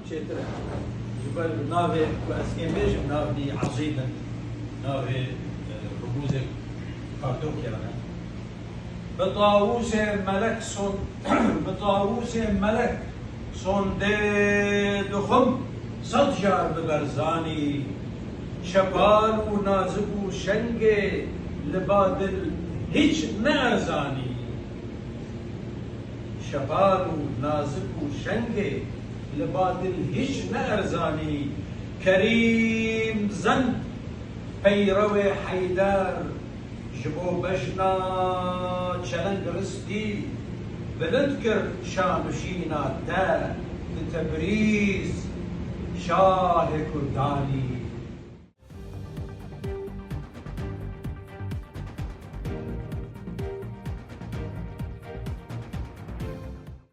شيتر جبال نافي واسكين بيج نافي عصيدا نافي رموز كارتوك يعني بطاووس ملك صن بطاووس ملك صن دخم صدجار ببرزاني شبال ونازك وشنقي لبادل هيج نازاني شبال ونازك وشنقي لبادل هيج نازاني كريم زن بيروي حيدر جبو بجنا چلنگ رسدي بنذكر شامشينا دا لتبريز شاه كرداني